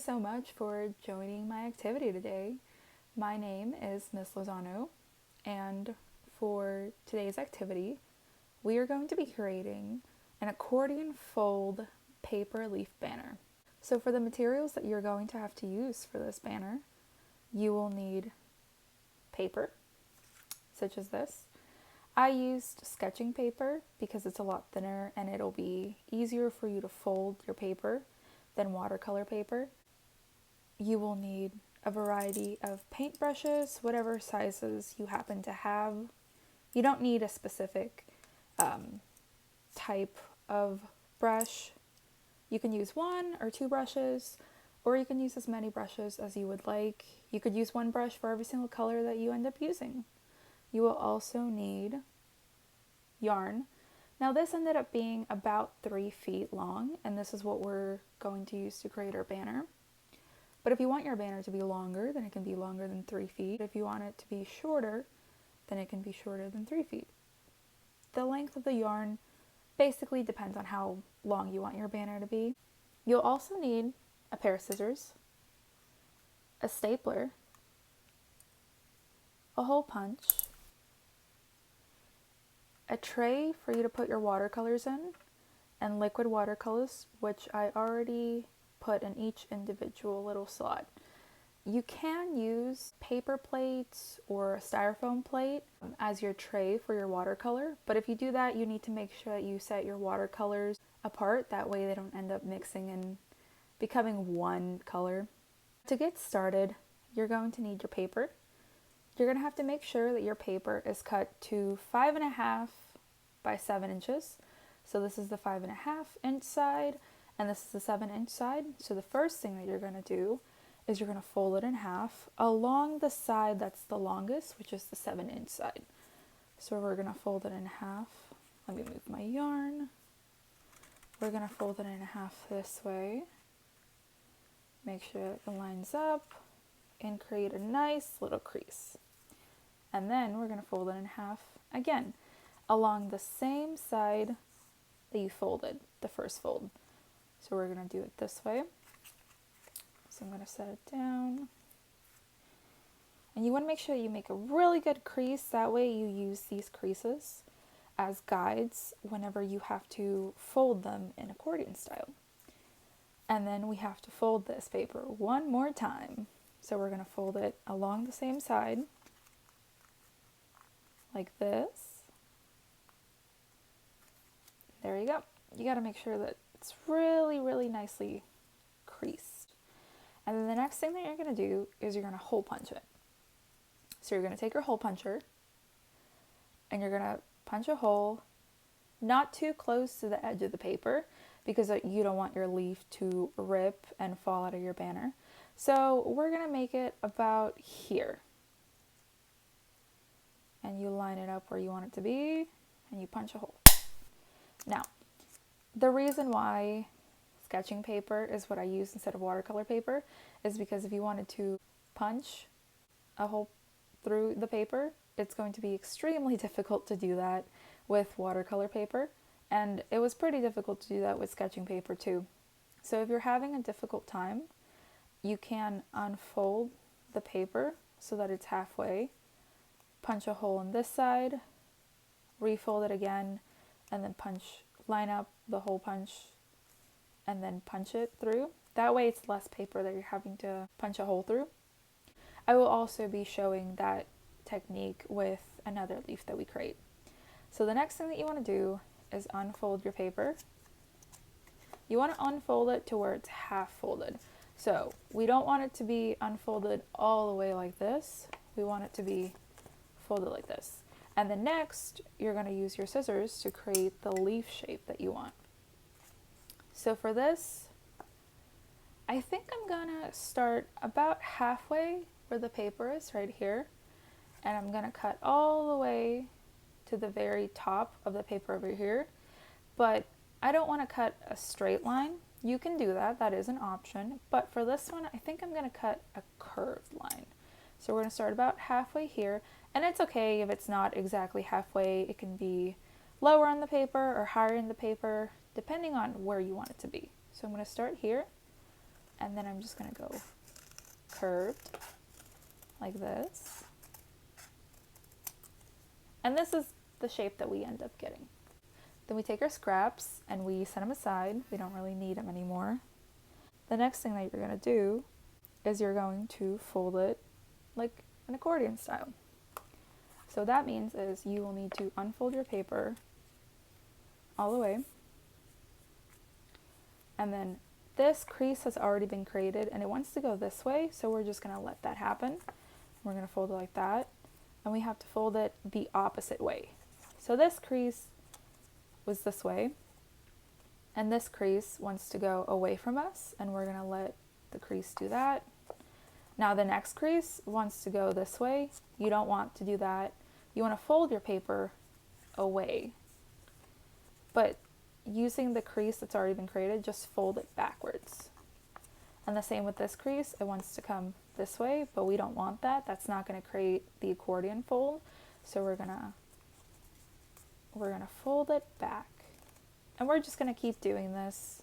so much for joining my activity today. My name is Miss Lozano, and for today's activity, we are going to be creating an accordion fold paper leaf banner. So for the materials that you're going to have to use for this banner, you will need paper, such as this. I used sketching paper because it's a lot thinner and it'll be easier for you to fold your paper than watercolor paper. You will need a variety of paintbrushes, whatever sizes you happen to have. You don't need a specific type of brush. You can use one or two brushes, or you can use as many brushes as you would like. You could use one brush for every single color that you end up using. You will also need yarn. Now this ended up being about 3 feet long, and this is what we're going to use to create our banner. But if you want your banner to be longer, then it can be longer than 3 feet. If you want it to be shorter, then it can be shorter than 3 feet. The length of the yarn basically depends on how long you want your banner to be. You'll also need a pair of scissors, a stapler, a hole punch, a tray for you to put your watercolors in, and liquid watercolors, which I already put in each individual little slot. You can use paper plates or a styrofoam plate as your tray for your watercolor, but if you do that, you need to make sure that you set your watercolors apart. That way they don't end up mixing and becoming one color. To get started, you're going to need your paper. You're going to have to make sure that your paper is cut to 5.5 by 7 inches. So this is the 5.5 inch side, and this is the 7 inch side. So the first thing that you're going to do is you're going to fold it in half along the side that's the longest, which is the 7 inch side. So we're going to fold it in half. Let me move my yarn. We're going to fold it in half this way. Make sure it lines up and create a nice little crease. And then we're going to fold it in half again along the same side that you folded the first fold. So we're going to do it this way. So I'm going to set it down. And you want to make sure you make a really good crease. That way you use these creases as guides whenever you have to fold them in accordion style. And then we have to fold this paper one more time. So we're going to fold it along the same side, like this. There you go. You got to make sure that it's really, really nicely creased. And then the next thing that you're going to do is you're going to hole punch it. So you're going to take your hole puncher and you're going to punch a hole not too close to the edge of the paper because you don't want your leaf to rip and fall out of your banner. So we're going to make it about here. And you line it up where you want it to be and you punch a hole. Now, the reason why sketching paper is what I use instead of watercolor paper is because if you wanted to punch a hole through the paper, it's going to be extremely difficult to do that with watercolor paper. And it was pretty difficult to do that with sketching paper too. So if you're having a difficult time, you can unfold the paper so that it's halfway, punch a hole on this side, refold it again, and then line up the hole punch, and then punch it through. That way it's less paper that you're having to punch a hole through. I will also be showing that technique with another leaf that we create. So the next thing that you want to do is unfold your paper. You want to unfold it to where it's half folded. So we don't want it to be unfolded all the way like this. We want it to be folded like this. And then next, you're going to use your scissors to create the leaf shape that you want. So for this, I think I'm going to start about halfway where the paper is, right here. And I'm going to cut all the way to the very top of the paper over here. But I don't want to cut a straight line. You can do that, that is an option. But for this one, I think I'm going to cut a curved line. So we're going to start about halfway here. And it's okay if it's not exactly halfway. It can be lower on the paper or higher in the paper, depending on where you want it to be. So I'm going to start here, and then I'm just going to go curved like this. And this is the shape that we end up getting. Then we take our scraps and we set them aside. We don't really need them anymore. The next thing that you're going to do is you're going to fold it like an accordion style. So that means is you will need to unfold your paper all the way. And then this crease has already been created and it wants to go this way, so we're just going to let that happen. We're going to fold it like that, and we have to fold it the opposite way. So this crease was this way, and this crease wants to go away from us, and we're going to let the crease do that. Now the next crease wants to go this way. You don't want to do that. You want to fold your paper away, but using the crease that's already been created, just fold it backwards. And the same with this crease, it wants to come this way, but we don't want that. That's not going to create the accordion fold, so we're gonna fold it back. And we're just going to keep doing this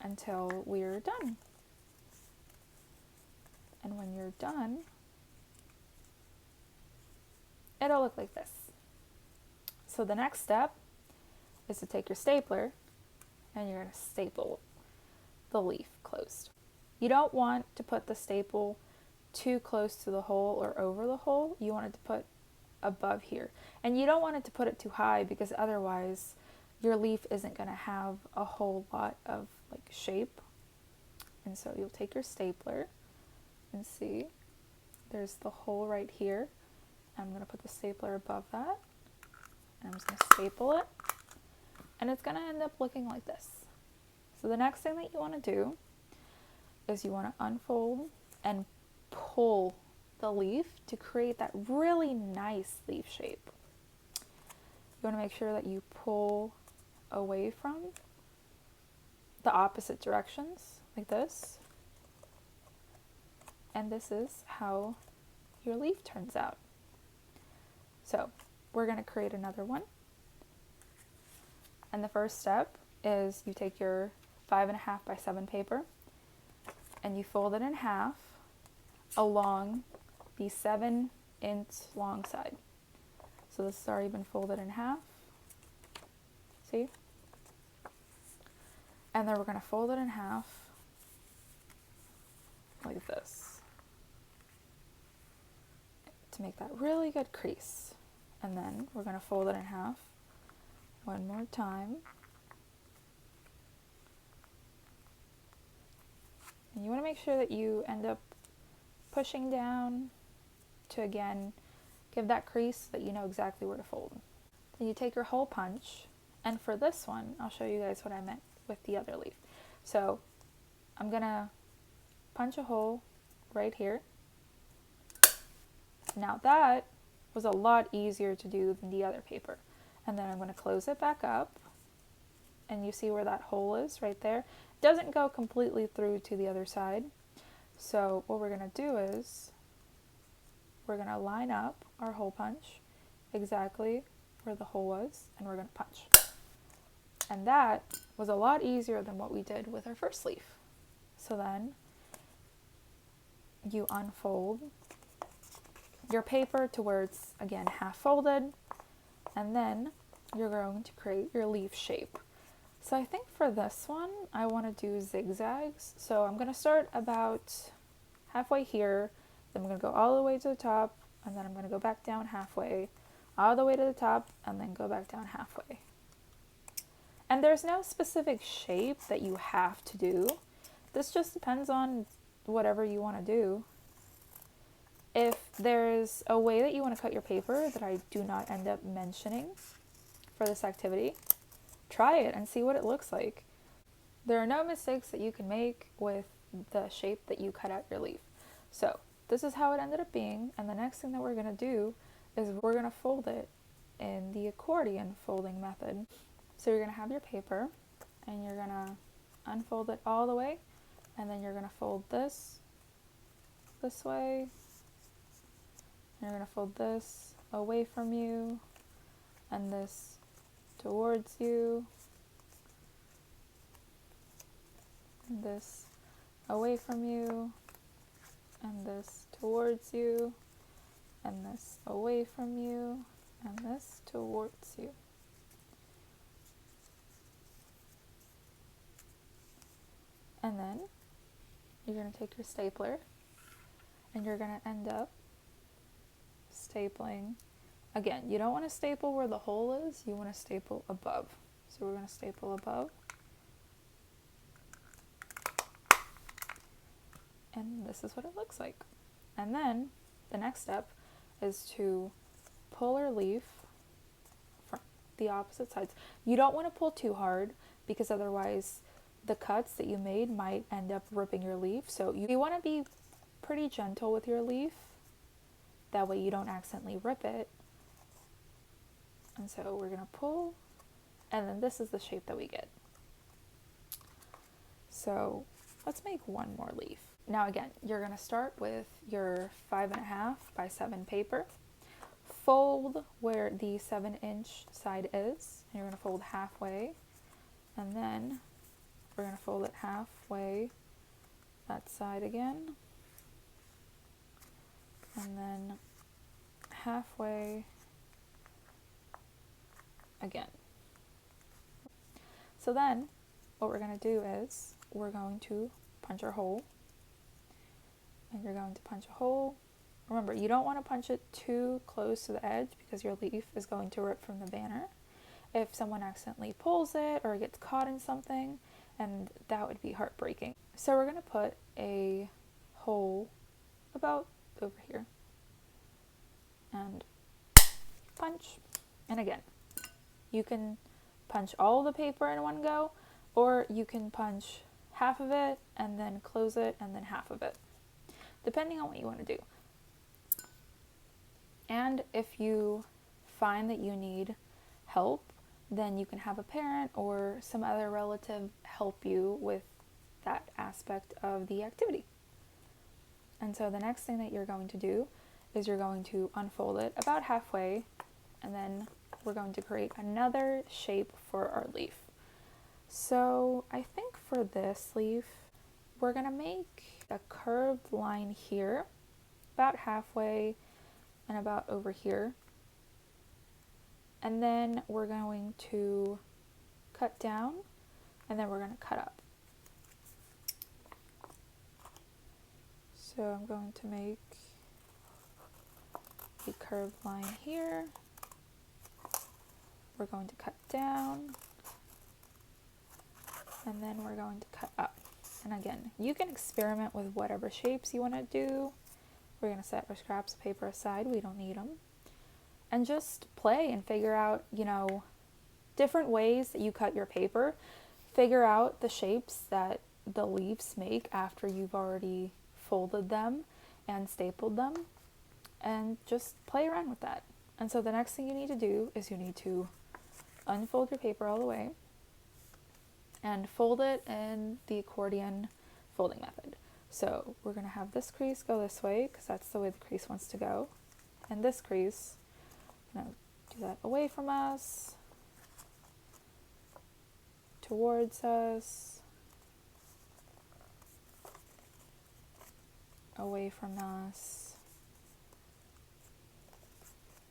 until we're done. And when you're done, it'll look like this. So the next step is to take your stapler and you're going to staple the leaf closed. You don't want to put the staple too close to the hole or over the hole. You want it to put above here. And you don't want it to put it too high, because otherwise your leaf isn't going to have a whole lot of like shape. And so you'll take your stapler and see there's the hole right here. I'm going to put the stapler above that, and I'm just going to staple it, and it's going to end up looking like this. So the next thing that you want to do is you want to unfold and pull the leaf to create that really nice leaf shape. You want to make sure that you pull away from the opposite directions like this, and this is how your leaf turns out. So we're going to create another one, and the first step is you take your 5.5 by 7 paper and you fold it in half along the 7-inch long side. So this has already been folded in half, see? And then we're going to fold it in half like this to make that really good crease. And then we're going to fold it in half one more time. And you want to make sure that you end up pushing down to, again, give that crease so that you know exactly where to fold. Then you take your hole punch, and for this one, I'll show you guys what I meant with the other leaf. So I'm going to punch a hole right here. Now that was a lot easier to do than the other paper. And then I'm going to close it back up, and you see where that hole is right there. It doesn't go completely through to the other side. So what we're going to do is we're going to line up our hole punch exactly where the hole was, and we're going to punch. And that was a lot easier than what we did with our first leaf. So then you unfold your paper to where it's, again, half folded, and then you're going to create your leaf shape. So I think for this one, I want to do zigzags. So I'm going to start about halfway here, then I'm going to go all the way to the top, and then I'm going to go back down halfway, all the way to the top, and then go back down halfway. And there's no specific shape that you have to do. This just depends on whatever you want to do. If there's a way that you want to cut your paper that I do not end up mentioning for this activity, try it and see what it looks like. There are no mistakes that you can make with the shape that you cut out your leaf. So this is how it ended up being, and the next thing that we're going to do is we're going to fold it in the accordion folding method. So you're going to have your paper, and you're going to unfold it all the way, and then you're going to fold this way. You're going to fold this away from you, and this towards you. and this away from you, and this towards you, and this away from you, and this towards you. And then you're going to take your stapler and you're going to end up stapling. Again, you don't want to staple where the hole is, you want to staple above. So we're going to staple above. And this is what it looks like. And then the next step is to pull our leaf from the opposite sides. You don't want to pull too hard because otherwise the cuts that you made might end up ripping your leaf. So you want to be pretty gentle with your leaf. That way you don't accidentally rip it. And so we're going to pull, and then this is the shape that we get. So let's make one more leaf. Now again, you're going to start with your 5.5 by 7 paper. Fold where the 7-inch side is. And you're going to fold halfway. And then we're going to fold it halfway that side again. And then halfway again. So then what we're going to do is we're going to punch our hole. And you're going to punch a hole. Remember, you don't want to punch it too close to the edge because your leaf is going to rip from the banner if someone accidentally pulls it or gets caught in something, and that would be heartbreaking. So we're going to put a hole about over here and punch. And again, you can punch all the paper in one go, or you can punch half of it and then close it and then half of it, depending on what you want to do. And if you find that you need help, then you can have a parent or some other relative help you with that aspect of the activity. And so the next thing that you're going to do is you're going to unfold it about halfway, and then we're going to create another shape for our leaf. So I think for this leaf, we're going to make a curved line here, about halfway and about over here. And then we're going to cut down, and then we're going to cut up. So I'm going to make a curved line here. We're going to cut down, and then we're going to cut up. And again, you can experiment with whatever shapes you want to do. We're going to set our scraps of paper aside. We don't need them. And just play and figure out, different ways that you cut your paper. Figure out the shapes that the leaves make after you've already folded them and stapled them. And just play around with that. And so the next thing you need to do is you need to unfold your paper all the way and fold it in the accordion folding method. So we're going to have this crease go this way because that's the way the crease wants to go. And this crease, I'm going to do that away from us, towards us, away from us,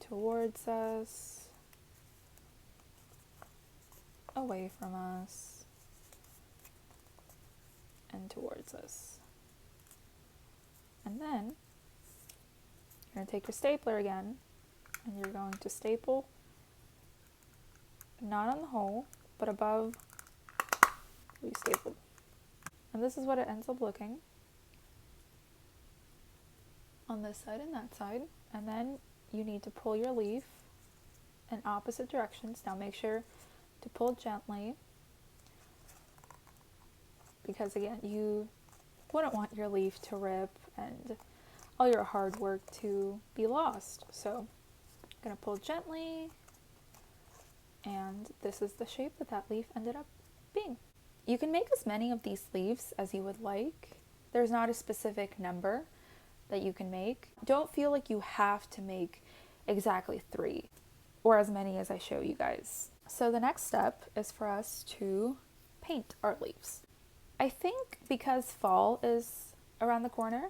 towards us, away from us, and towards us. And then you're going to take your stapler again, and you're going to staple, not on the hole, but above where you stapled. And this is what it ends up looking on this side and that side. And then you need to pull your leaf in opposite directions. Now make sure to pull gently, because again, you wouldn't want your leaf to rip and all your hard work to be lost. So I'm going to pull gently, and this is the shape that leaf ended up being. You can make as many of these leaves as you would like. There's not a specific number that you can make. Don't feel like you have to make exactly 3 or as many as I show you guys. So the next step is for us to paint our leaves. I think because fall is around the corner,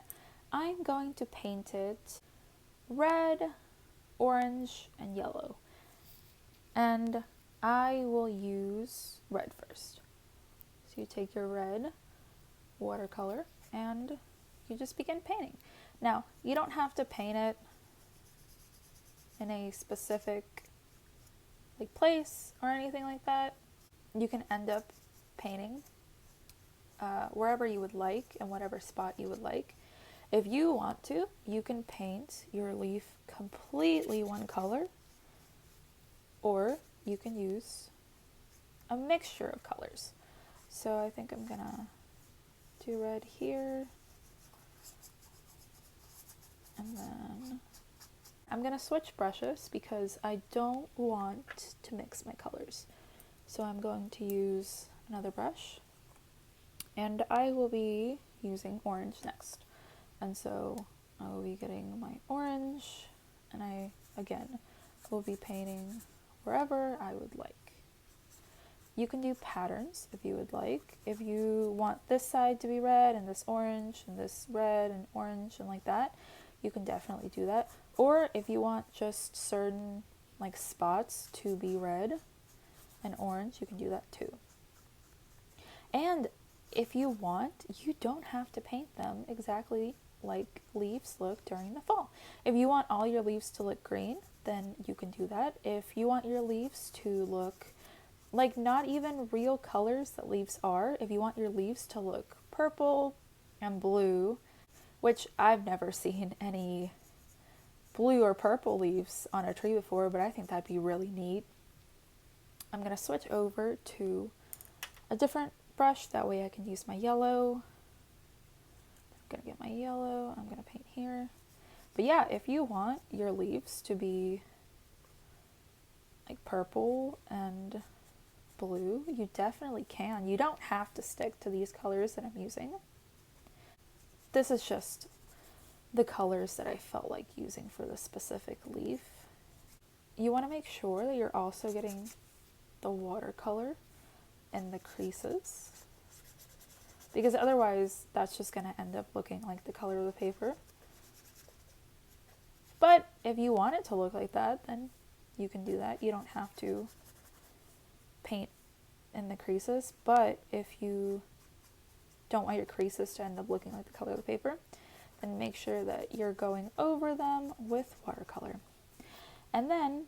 I'm going to paint it red, orange, and yellow. And I will use red first. So you take your red watercolor and you just begin painting. Now, you don't have to paint it in a specific like place or anything like that. You can end up painting wherever you would like and whatever spot you would like. If you want to, you can paint your leaf completely one color, or you can use a mixture of colors. So I think I'm gonna do red here, and then I'm gonna switch brushes because I don't want to mix my colors. So I'm going to use another brush, and I will be using orange next. And so I will be getting my orange, and I, again, will be painting wherever I would like. You can do patterns if you would like. If you want this side to be red and this orange and this red and orange and like that, you can definitely do that. Or if you want just certain like spots to be red and orange, you can do that too. And if you want, you don't have to paint them exactly like leaves look during the fall. If you want all your leaves to look green, then you can do that. If you want your leaves to look like not even real colors that leaves are, if you want your leaves to look purple and blue, which I've never seen any blue or purple leaves on a tree before, but I think that'd be really neat. I'm going to switch over to a different brush, that way I can use my yellow. I'm going to get my yellow, I'm going to paint here. But yeah, if you want your leaves to be like purple and blue, you definitely can. You don't have to stick to these colors that I'm using. This is just the colors that I felt like using for the specific leaf. You want to make sure that you're also getting the watercolor in the creases, because otherwise that's just going to end up looking like the color of the paper. But if you want it to look like that, then you can do that. You don't have to paint in the creases, but if you don't want your creases to end up looking like the color of the paper, then make sure that you're going over them with watercolor. And then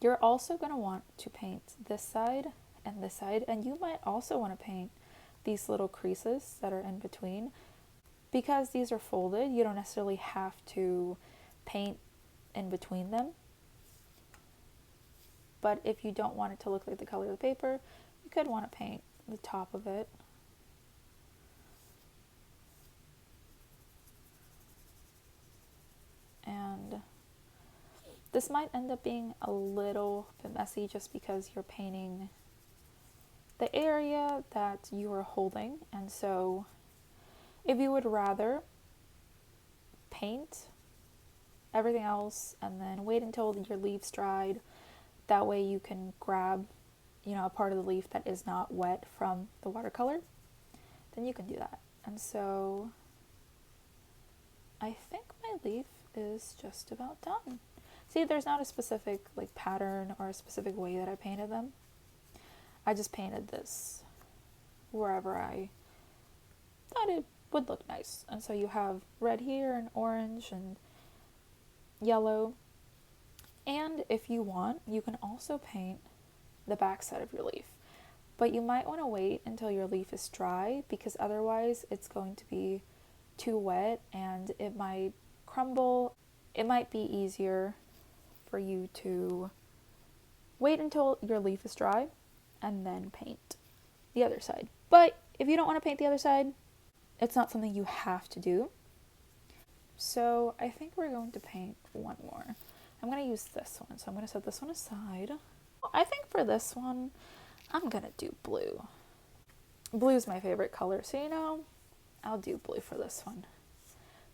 you're also going to want to paint this side and this side, and you might also want to paint these little creases that are in between. Because these are folded, you don't necessarily have to paint in between them. But if you don't want it to look like the color of the paper, you could want to paint the top of it. And this might end up being a little bit messy just because you're painting the area that you are holding. And so if you would rather paint everything else and then wait until your leaves dried, that way you can grab, a part of the leaf that is not wet from the watercolor, then you can do that. And so I think my leaf is just about done. See, there's not a specific like pattern or a specific way that I painted them. I just painted this wherever I thought it would look nice. And so you have red here and orange and yellow. And if you want, you can also paint the back side of your leaf. But you might want to wait until your leaf is dry, because otherwise it's going to be too wet and it might crumble. It might be easier for you to wait until your leaf is dry and then paint the other side. But if you don't want to paint the other side, it's not something you have to do. So I think we're going to paint one more. I'm going to use this one, so I'm going to set this one aside. I think for this one, I'm going to do blue. Blue is my favorite color, so I'll do blue for this one.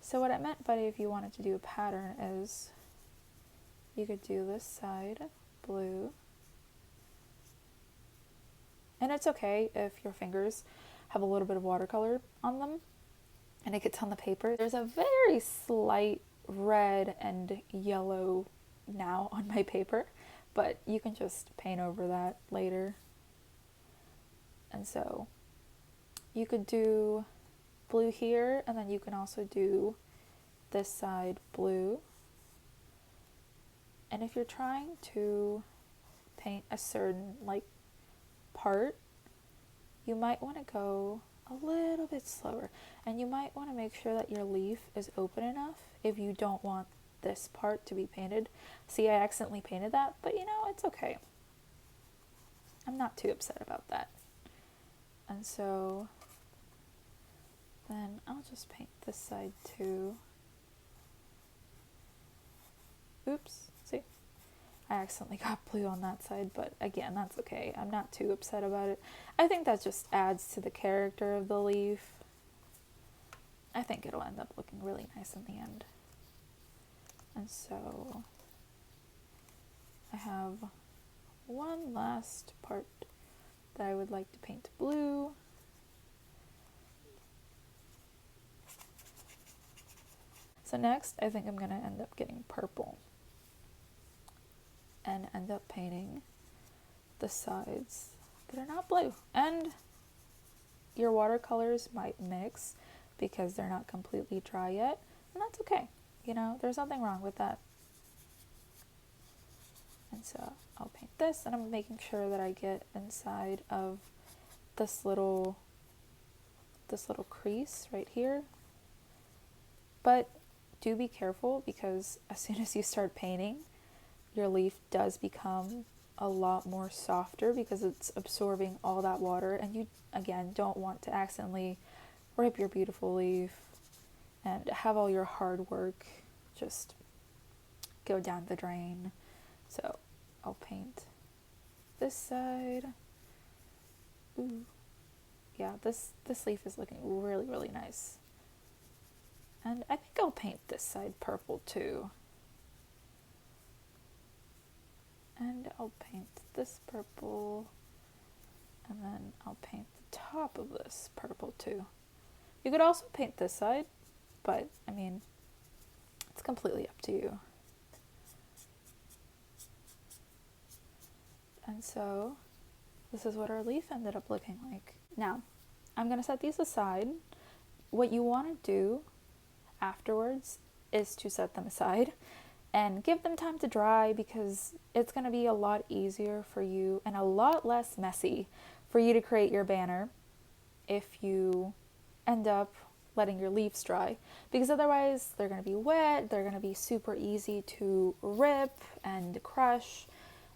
So what I meant by if you wanted to do a pattern is you could do this side blue. And it's okay if your fingers have a little bit of watercolor on them and it gets on the paper. There's a very slight red and yellow now on my paper, but you can just paint over that later. And so you could do blue here, and then you can also do this side blue. And if you're trying to paint a certain like part, you might want to go a little bit slower, and you might want to make sure that your leaf is open enough if you don't want this part to be painted. See, I accidentally painted that, but you know, it's okay. I'm not too upset about that. And so then I'll just paint this side too. Oops, see? I accidentally got blue on that side, but again, that's okay. I'm not too upset about it. I think that just adds to the character of the leaf. I think it'll end up looking really nice in the end. And so I have one last part that I would like to paint blue. So next, I think I'm going to end up getting purple and end up painting the sides that are not blue. And your watercolors might mix because they're not completely dry yet, and that's okay. You know, there's nothing wrong with that. And so I'll paint this, and I'm making sure that I get inside of this little crease right here. But do be careful, because as soon as you start painting, your leaf does become a lot more softer because it's absorbing all that water, and you again don't want to accidentally rip your beautiful leaf and have all your hard work just go down the drain. So I'll paint this side. Ooh. Yeah, this leaf is looking really, really nice. And I think I'll paint this side purple too. And I'll paint this purple, and then I'll paint the top of this purple too. You could also paint this side, but I mean, it's completely up to you. And so this is what our leaf ended up looking like. Now, I'm going to set these aside. What you want to do afterwards is to set them aside and give them time to dry, because it's going to be a lot easier for you and a lot less messy for you to create your banner if you end up letting your leaves dry, because otherwise they're going to be wet, they're going to be super easy to rip and crush,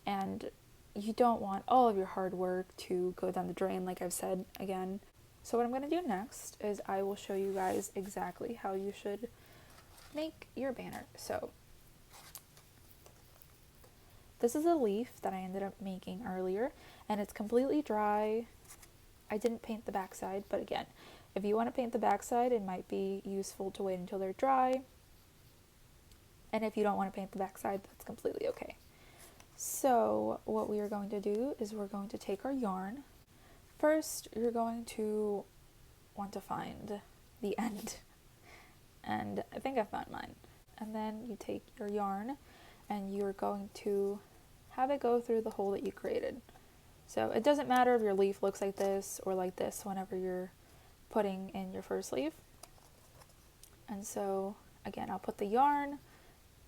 and you don't want all of your hard work to go down the drain, like I've said again. So what I'm going to do next is I will show you guys exactly how you should make your banner. So this is a leaf that I ended up making earlier, and it's completely dry. I didn't paint the backside, but again, if you want to paint the backside, it might be useful to wait until they're dry. And if you don't want to paint the backside, that's completely okay. So what we are going to do is we're going to take our yarn. First, you're going to want to find the end. And I think I found mine. And then you take your yarn and you're going to have it go through the hole that you created. So it doesn't matter if your leaf looks like this or like this whenever you're putting in your first leaf. And so again, I'll put the yarn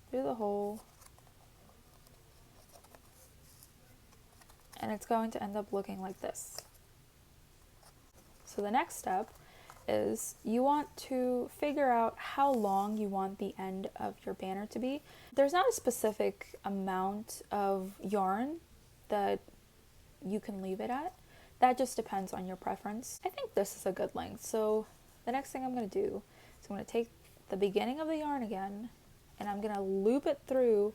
through the hole, and it's going to end up looking like this. So the next step is you want to figure out how long you want the end of your banner to be. There's not a specific amount of yarn that you can leave it at. That just depends on your preference. I think this is a good length. So the next thing I'm going to do is I'm going to take the beginning of the yarn again, and I'm going to loop it through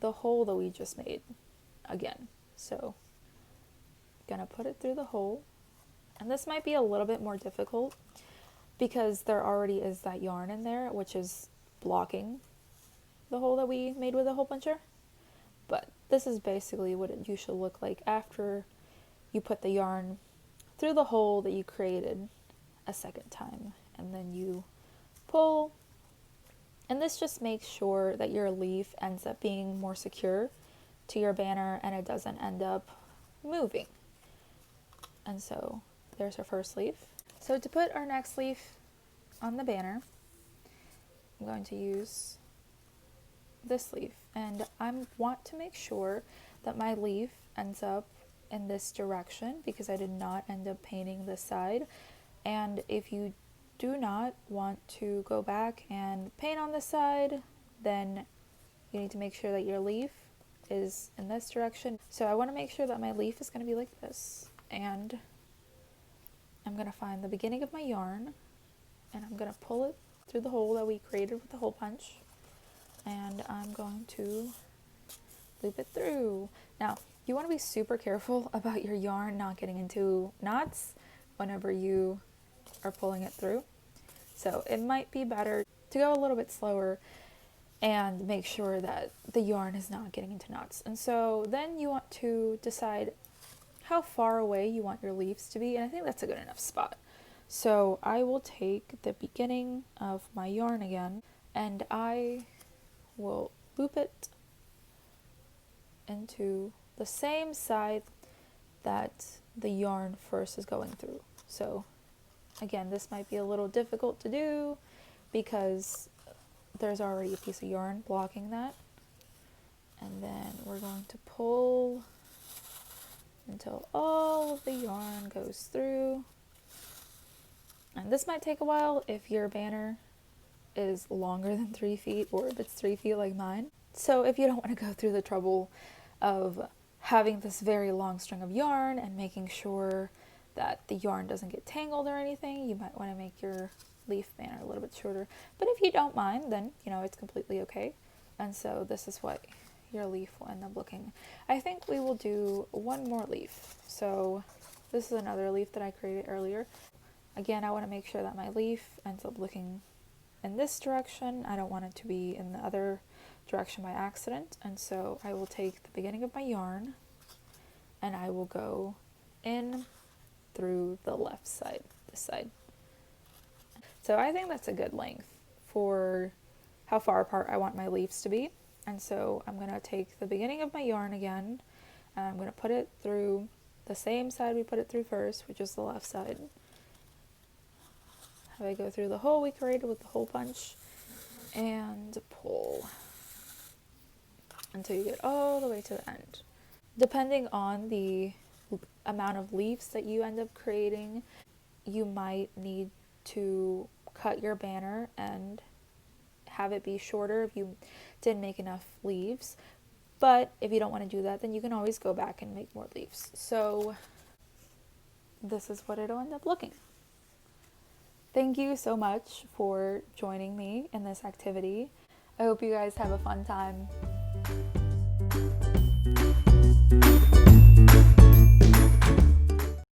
the hole that we just made again. So I'm going to put it through the hole. And this might be a little bit more difficult because there already is that yarn in there, which is blocking the hole that we made with the hole puncher. But this is basically what it usually look like after you put the yarn through the hole that you created a second time, and then you pull, and this just makes sure that your leaf ends up being more secure to your banner and it doesn't end up moving. And so there's our first leaf. So to put our next leaf on the banner, I'm going to use this leaf, and I want to make sure that my leaf ends up in this direction because I did not end up painting this side. And if you do not want to go back and paint on this side, then you need to make sure that your leaf is in this direction. So I want to make sure that my leaf is going to be like this, and I'm going to find the beginning of my yarn and I'm going to pull it through the hole that we created with the hole punch, and I'm going to loop it through. Now, you want to be super careful about your yarn not getting into knots whenever you are pulling it through. So it might be better to go a little bit slower and make sure that the yarn is not getting into knots. And so then you want to decide how far away you want your leaves to be, and I think that's a good enough spot. So I will take the beginning of my yarn again, and I will loop it into the same side that the yarn first is going through. So again, this might be a little difficult to do because there's already a piece of yarn blocking that. And then we're going to pull until all of the yarn goes through. And this might take a while if your banner is longer than 3 feet, or if it's 3 feet like mine. So if you don't want to go through the trouble of having this very long string of yarn and making sure that the yarn doesn't get tangled or anything, you might want to make your leaf banner a little bit shorter. But if you don't mind, then it's completely okay. And so this is what your leaf will end up looking. I think we will do one more leaf. So this is another leaf that I created earlier. Again, I want to make sure that my leaf ends up looking in this direction. I don't want it to be in the other direction by accident. And so I will take the beginning of my yarn and I will go in through the left side, this side. So I think that's a good length for how far apart I want my leaves to be. And so I'm going to take the beginning of my yarn again, and I'm going to put it through the same side we put it through first, which is the left side. Have I go through the hole we created with the hole punch and pull until you get all the way to the end. Depending on the amount of leaves that you end up creating, you might need to cut your banner and have it be shorter if you didn't make enough leaves. But if you don't want to do that, then you can always go back and make more leaves. So this is what it'll end up looking. Thank you so much for joining me in this activity. I hope you guys have a fun time.